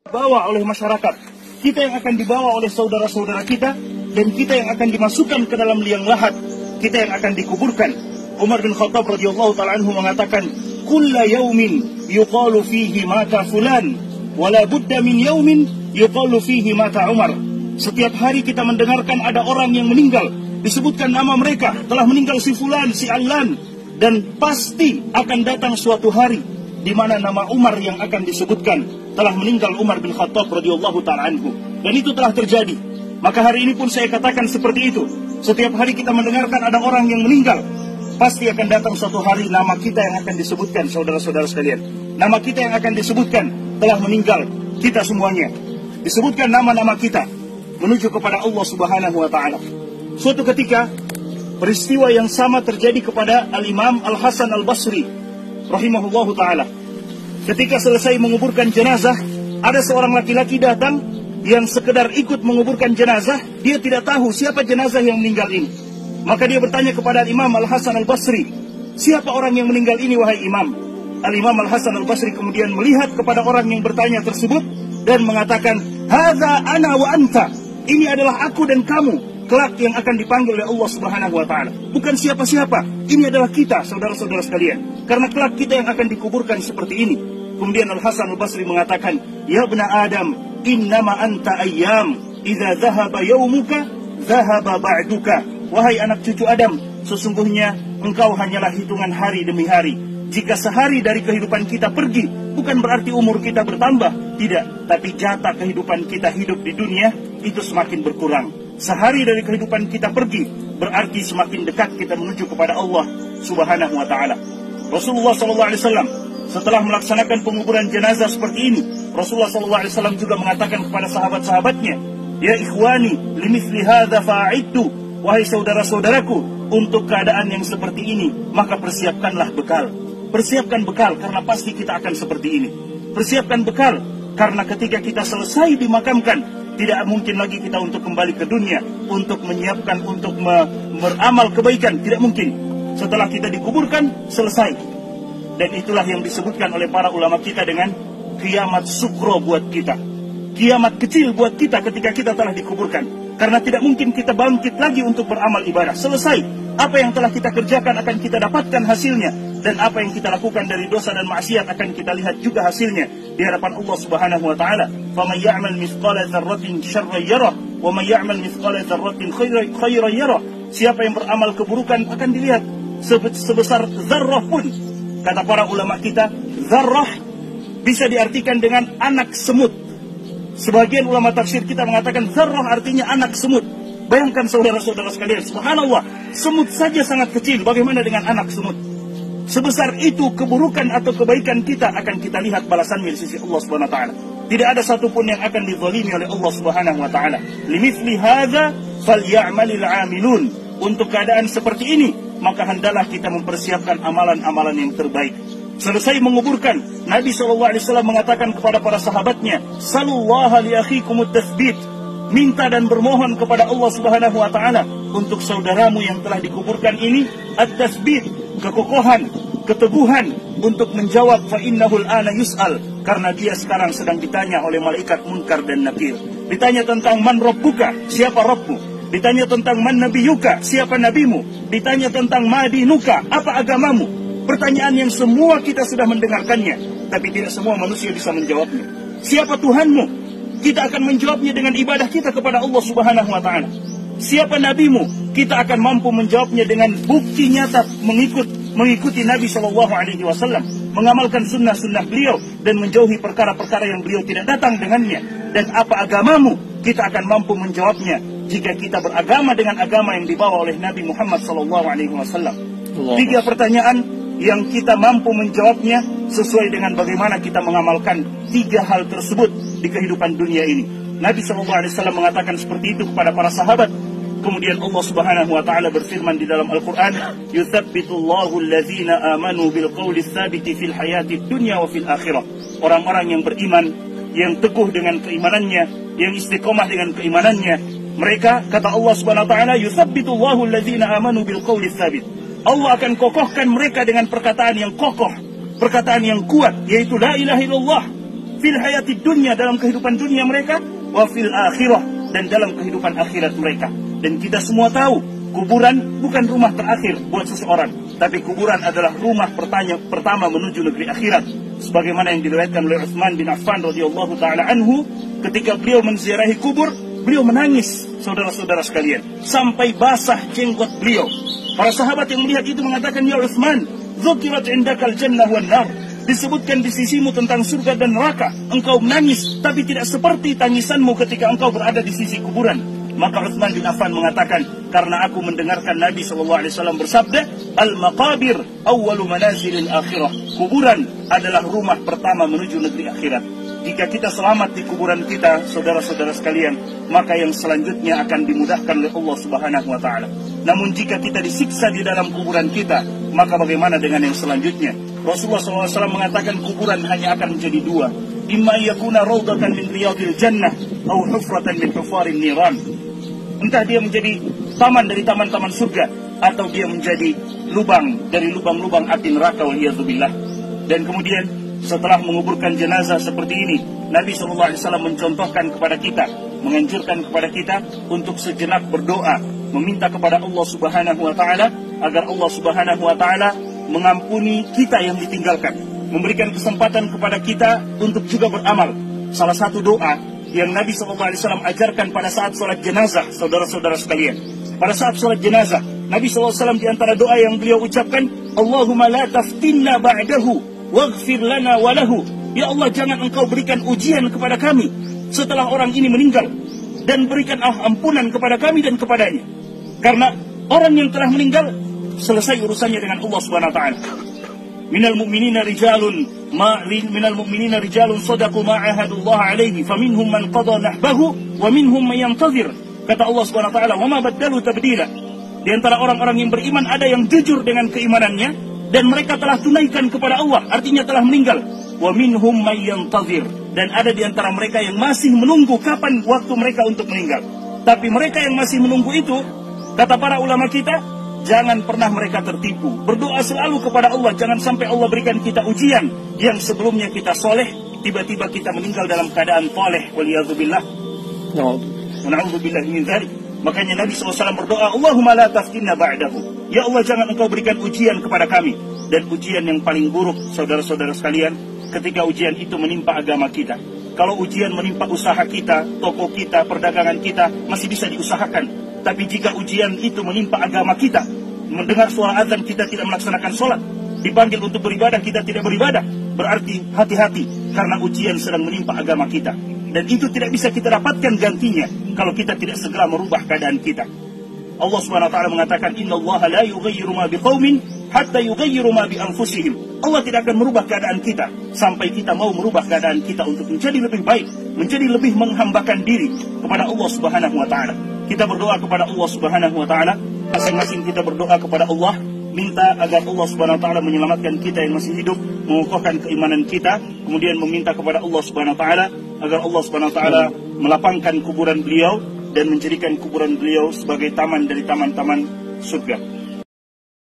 dibawa oleh masyarakat, kita yang akan dibawa oleh saudara-saudara kita, dan kita yang akan dimasukkan ke dalam liang lahat, kita yang akan dikuburkan. Umar bin Khattab radhiyallahu ta'ala anhu mengatakan, kulla yaumin yuqalu fihi mata fulan, wala budda min yaumin yuqalu fihi mata Umar. Setiap hari kita mendengarkan ada orang yang meninggal, disebutkan nama mereka, telah meninggal si fulan, si allan, dan pasti akan datang suatu hari di mana nama Umar yang akan disebutkan, telah meninggal Umar bin Khattab radhiyallahu ta'ala anhu. Dan itu telah terjadi. Maka hari ini pun saya katakan seperti itu. Setiap hari kita mendengarkan ada orang yang meninggal, pasti akan datang suatu hari nama kita yang akan disebutkan, saudara-saudara sekalian. Nama kita yang akan disebutkan, telah meninggal kita semuanya. Disebutkan nama-nama kita menuju kepada Allah Subhanahu wa ta'ala. Suatu ketika peristiwa yang sama terjadi kepada Al-Imam Al-Hasan Al-Basri rahimahullahu ta'ala. Ketika selesai menguburkan jenazah, ada seorang laki-laki datang yang sekedar ikut menguburkan jenazah. Dia tidak tahu siapa jenazah yang meninggal ini. Maka dia bertanya kepada Imam Al-Hasan Al-Basri, siapa orang yang meninggal ini wahai Imam? Al-Imam Al-Hasan Al-Basri kemudian melihat kepada orang yang bertanya tersebut dan mengatakan, hadza ana wa anta, ini adalah aku dan kamu kelak yang akan dipanggil oleh Allah Subhanahu wa ta'ala. Bukan siapa-siapa, ini adalah kita, saudara-saudara sekalian. Karena kelak kita yang akan dikuburkan seperti ini. Kemudian Al-Hasan Al-Basri mengatakan, ya ibna Adam, innama anta ayyam, idza dhahaba yawmuka dhahaba ba'duka. Wahai anak cucu Adam, sesungguhnya engkau hanyalah hitungan hari demi hari. Jika sehari dari kehidupan kita pergi, bukan berarti umur kita bertambah, tidak. Tapi jatah kehidupan kita hidup di dunia itu semakin berkurang. Sehari dari kehidupan kita pergi, berarti semakin dekat kita menuju kepada Allah Subhanahu wa ta'ala. Rasulullah SAW setelah melaksanakan penguburan jenazah seperti ini, Rasulullah SAW juga mengatakan kepada sahabat-sahabatnya, ya ikhwani, limithli hadza fa'iddu, wahai saudara-saudaraku, untuk keadaan yang seperti ini, maka persiapkanlah bekal. Persiapkan bekal, karena pasti kita akan seperti ini. Persiapkan bekal, karena ketika kita selesai dimakamkan, tidak mungkin lagi kita untuk kembali ke dunia, untuk menyiapkan, untuk beramal kebaikan. Tidak mungkin. Setelah kita dikuburkan, selesai. Dan itulah yang disebutkan oleh para ulama kita dengan kiamat sukro buat kita. Kiamat kecil buat kita ketika kita telah dikuburkan. Karena tidak mungkin kita bangkit lagi untuk beramal ibadah. Selesai. Apa yang telah kita kerjakan akan kita dapatkan hasilnya. Dan apa yang kita lakukan dari dosa dan maksiat akan kita lihat juga hasilnya di hadapan Allah Subhanahu wa ta'ala. فَمَنْ يَعْمَلْ مِثْقَالَ ذَرَّةٍ شَرًّا يَرَهُ وَمَنْ يَعْمَلْ مِثْقَالَ ذَرَّةٍ خَيْرًا يَرَهُ. Siapa yang beramal keburukan akan dilihat sebesar zarrah pun. Kata para ulama kita, zarrah bisa diartikan dengan anak semut. Sebagian ulama tafsir kita mengatakan zarrah artinya anak semut. Bayangkan saudara-saudara sekalian, subhanallah, semut saja sangat kecil, bagaimana dengan anak semut? Sebesar itu keburukan atau kebaikan kita akan kita lihat balasannya di sisi Allah Subhanahu wa ta'ala. Tidak ada satupun yang akan dizalimi oleh Allah Subhanahu wa ta'ala. Limithli hadza falyamalil 'amilun. Untuk keadaan seperti ini, maka hendaklah kita mempersiapkan amalan-amalan yang terbaik. Selesai menguburkan, Nabi SAW mengatakan kepada para sahabatnya, Salullaha li akhikumut tathbit. Minta dan bermohon kepada Allah Subhanahu wa ta'ala untuk saudaramu yang telah dikuburkan ini at-tathbit, kekokohan, keteguhan untuk menjawab fa innahul ana yus'al, karena dia sekarang sedang ditanya oleh malaikat Munkar dan Nakir. Ditanya tentang man rabbuka, siapa Rabbmu? Ditanya tentang man nabiyuka, siapa nabimu? Ditanya tentang madinuka, apa agamamu? Pertanyaan yang semua kita sudah mendengarkannya, tapi tidak semua manusia bisa menjawabnya. Siapa Tuhanmu? Kita akan menjawabnya dengan ibadah kita kepada Allah Subhanahu wa ta'ala. Siapa nabimu? Kita akan mampu menjawabnya dengan bukti nyata mengikuti Nabi SAW, mengamalkan sunnah-sunnah beliau dan menjauhi perkara-perkara yang beliau tidak datang dengannya. Dan apa agamamu? Kita akan mampu menjawabnya jika kita beragama dengan agama yang dibawa oleh Nabi Muhammad SAW. 3 pertanyaan yang kita mampu menjawabnya sesuai dengan bagaimana kita mengamalkan 3 hal tersebut di kehidupan dunia ini. Nabi SAW mengatakan seperti itu kepada para sahabat. Kemudian Allah Subhanahu wa ta'ala berfirman di dalam Al-Quran, Yuthabbitullahu allazina amanu bilqawli tsabiti fil hayati dunya wa fil akhirah. Orang-orang yang beriman, yang teguh dengan keimanannya, yang istiqomah dengan keimanannya, mereka, kata Allah Subhanahu wa ta'ala, Yuthabbitullahu allazina amanu bilqawli tsabit. Allah akan kokohkan mereka dengan perkataan yang kokoh, perkataan yang kuat, yaitu la ilaha illallah. fil hayati dunya, dalam kehidupan dunia mereka, wa fil akhirah, dan dalam kehidupan akhirat mereka. Dan kita semua tahu, kuburan bukan rumah terakhir buat seseorang, tapi kuburan adalah rumah pertama menuju negeri akhirat. Sebagaimana yang diriwayatkan oleh Utsman bin Affan radhiyallahu taala anhu, ketika beliau menziarahi kubur, beliau menangis, saudara-saudara sekalian, sampai basah jenggot beliau. Para sahabat yang melihat itu mengatakan, ya Utsman, dzukirat indakal jannah wan nar, disebutkan di sisimu tentang surga dan neraka. Engkau menangis, tapi tidak seperti tangisanmu ketika engkau berada di sisi kuburan. Maka Utsman bin Affan mengatakan, karena aku mendengarkan Nabi SAW bersabda, al-maqabir awwalu manazilil akhirah, kuburan adalah rumah pertama menuju negeri akhirat. Jika kita selamat di kuburan kita, saudara-saudara sekalian, maka yang selanjutnya akan dimudahkan oleh Allah Subhanahu wa taala. Namun jika kita disiksa di dalam kuburan kita, maka bagaimana dengan yang selanjutnya? Rasulullah SAW mengatakan kuburan hanya akan menjadi dua, imma yakuna rawdatan min riyadil jannah atau hufratan min hufarin niran. Entah dia menjadi taman dari taman-taman surga, atau dia menjadi lubang dari lubang-lubang api neraka, waliyadzubillah. Dan kemudian setelah menguburkan jenazah seperti ini, Nabi SAW mencontohkan kepada kita, menganjurkan kepada kita untuk sejenak berdoa, meminta kepada Allah Subhanahu wa taala agar Allah Subhanahu wa taala mengampuni kita yang ditinggalkan, memberikan kesempatan kepada kita untuk juga beramal. Salah satu doa yang Nabi SAW ajarkan pada saat sholat jenazah, saudara-saudara sekalian, pada saat sholat jenazah, Nabi SAW di antara doa yang beliau ucapkan, Allahumma la taftinna ba'dahu waghfir lana walahu. Ya Allah, jangan engkau berikan ujian kepada kami setelah orang ini meninggal, dan berikan ampunan kepada kami dan kepadanya. Karena orang yang telah meninggal selesai urusannya dengan Allah Subhanahu wa taala. Minal mu'minina rijalun sadaqu ma ahadullah alaihi faminhum man qada nahbahu wa minhum man yantazir. Kata Allah Subhanahu wa taala, "Wa ma badalu tabdila." Di antara orang-orang yang beriman ada yang jujur dengan keimanannya dan mereka telah tunaikan kepada Allah, artinya telah meninggal. Wa minhum man yantazir, dan ada di antara mereka yang masih menunggu kapan waktu mereka untuk meninggal. Tapi mereka yang masih menunggu itu, kata para ulama kita, jangan pernah mereka tertipu. Berdoa selalu kepada Allah, jangan sampai Allah berikan kita ujian yang sebelumnya kita soleh, tiba-tiba kita meninggal dalam keadaan toleh, waliyadzubillah. Na'udzubillah min dzalik. Makanya Nabi SAW berdoa, Allahumma la taftinna ba'dahu. Ya Allah, jangan engkau berikan ujian kepada kami. Dan ujian yang paling buruk, saudara-saudara sekalian, ketika ujian itu menimpa agama kita. Kalau ujian menimpa usaha kita, toko kita, perdagangan kita, masih bisa diusahakan. Tapi jika ujian itu menimpa agama kita, mendengar suara azan kita tidak melaksanakan sholat, dipanggil untuk beribadah kita tidak beribadah, berarti hati-hati karena ujian sedang menimpa agama kita. Dan itu tidak bisa kita dapatkan gantinya kalau kita tidak segera merubah keadaan kita. Allah Subhanahu wa taala mengatakan, "Innallaha la yughayyiru ma biqaumin hatta yughayyiru ma bi anfusihim." Allah tidak akan merubah keadaan kita sampai kita mau merubah keadaan kita untuk menjadi lebih baik, menjadi lebih menghambakan diri kepada Allah Subhanahu wa taala. Kita berdoa kepada Allah Subhanahu wa taala, masing-masing kita berdoa kepada Allah, minta agar Allah Subhanahu wa taala menyelamatkan kita yang masih hidup, mengokohkan keimanan kita, kemudian meminta kepada Allah Subhanahu wa taala agar Allah Subhanahu wa taala melapangkan kuburan beliau dan menjadikan kuburan beliau sebagai taman dari taman-taman surga.